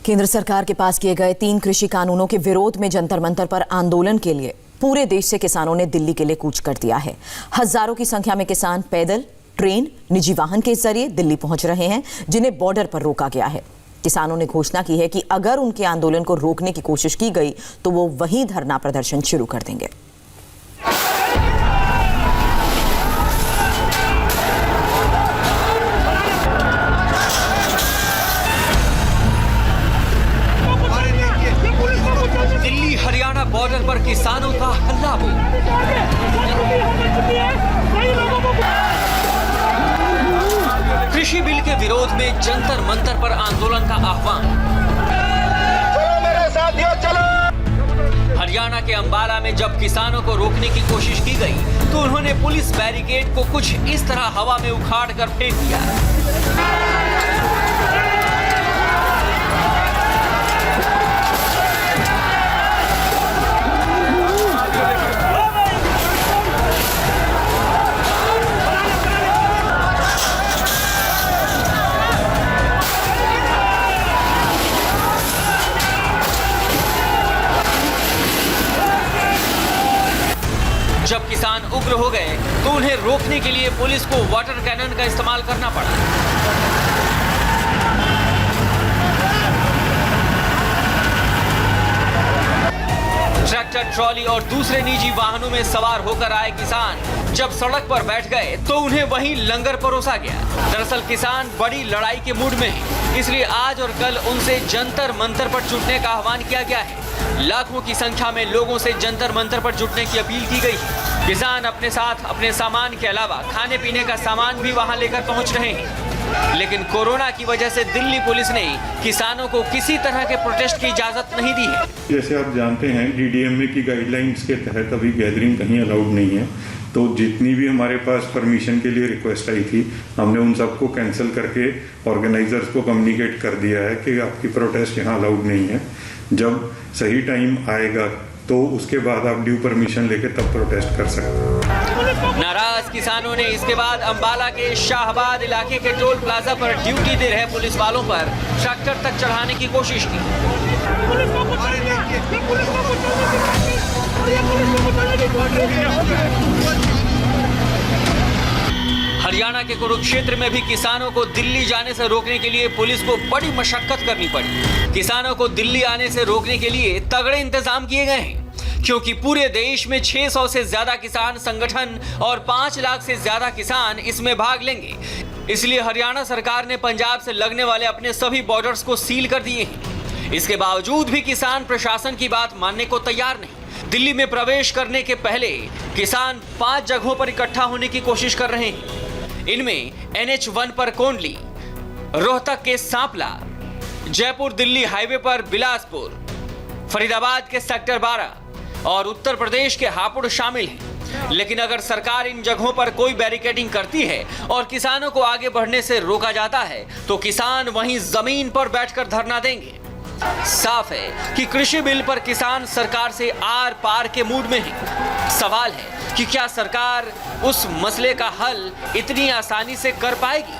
केंद्र सरकार के पास किए गए 3 कृषि कानूनों के विरोध में जंतर मंतर पर आंदोलन के लिए पूरे देश से किसानों ने दिल्ली के लिए कूच कर दिया है। हजारों की संख्या में किसान पैदल, ट्रेन, निजी वाहन के जरिए दिल्ली पहुंच रहे हैं, जिन्हें बॉर्डर पर रोका गया है। किसानों ने घोषणा की है कि अगर उनके आंदोलन को रोकने की कोशिश की गई तो वो वहीं धरना प्रदर्शन शुरू कर देंगे। दिल्ली हरियाणा बॉर्डर पर किसानों का हल्ला बोल। कृषि बिल के विरोध में जंतर मंतर पर आंदोलन का आह्वान। चलो मेरे साथियों चलो। हरियाणा के अंबाला में जब किसानों को रोकने की कोशिश की गई तो उन्होंने पुलिस बैरिकेड को कुछ इस तरह हवा में उखाड़ कर फेंक दिया। जब किसान उग्र हो गए तो उन्हें रोकने के लिए पुलिस को वाटर कैनन का इस्तेमाल करना पड़ा। ट्रैक्टर, ट्रॉली और दूसरे निजी वाहनों में सवार होकर आए किसान जब सड़क पर बैठ गए तो उन्हें वहीं लंगर परोसा गया। दरअसल किसान बड़ी लड़ाई के मूड में हैं, इसलिए आज और कल उनसे जंतर मंतर पर जुटने का आह्वान किया गया है। लाखों की संख्या में लोगों से जंतर मंतर पर जुटने की अपील की गई है। किसान अपने साथ अपने सामान के अलावा खाने पीने का सामान भी वहां लेकर पहुंच रहे हैं। लेकिन कोरोना की वजह से दिल्ली पुलिस ने किसानों को किसी तरह के प्रोटेस्ट की इजाजत नहीं दी है। जैसे आप जानते हैं डीडीएमए की गाइडलाइंस के तहत अभी गैदरिंग कहीं अलाउड नहीं है, तो जितनी भी हमारे पास परमिशन के लिए रिक्वेस्ट आई थी हमने उन सबको कैंसिल करके ऑर्गेनाइजर्स को कम्युनिकेट कर दिया है कि आपकी प्रोटेस्ट यहाँ अलाउड नहीं है। जब सही टाइम आएगा तो उसके बाद आप ड्यू परमिशन लेके तब प्रोटेस्ट कर सकते हैं। नाराज किसानों ने इसके बाद अंबाला के शाहबाद इलाके के टोल प्लाजा पर ड्यूटी दे रहे पुलिस वालों पर ट्रैक्टर तक चढ़ाने की कोशिश की। हरियाणा के कुरुक्षेत्र में भी किसानों को दिल्ली जाने से रोकने के लिए पुलिस को बड़ी मशक्कत करनी पड़ी। किसानों को दिल्ली आने से रोकने के लिए तगड़े इंतजाम किए गए हैं, क्योंकि पूरे देश में 600 से ज्यादा किसान संगठन और 5 लाख से ज्यादा किसान इसमें भाग लेंगे। इसलिए हरियाणा सरकार ने पंजाब से लगने वाले अपने सभी बॉर्डर्स को सील कर दिए हैं। इसके बावजूद भी किसान प्रशासन की बात मानने को तैयार नहीं। दिल्ली में प्रवेश करने के पहले किसान 5 जगहों पर इकट्ठा होने की कोशिश कर रहे हैं। इनमें NH1 पर कोंडली, रोहतक के सांपला, जयपुर दिल्ली हाईवे पर बिलासपुर, फरीदाबाद के सेक्टर 12 और उत्तर प्रदेश के हापुड़ शामिल हैं। लेकिन अगर सरकार इन जगहों पर कोई बैरिकेडिंग करती है और किसानों को आगे बढ़ने से रोका जाता है तो किसान वहीं जमीन पर बैठकर धरना देंगे। साफ है कि कृषि बिल पर किसान सरकार से आर पार के मूड में है। सवाल है कि क्या सरकार उस मसले का हल इतनी आसानी से कर पाएगी?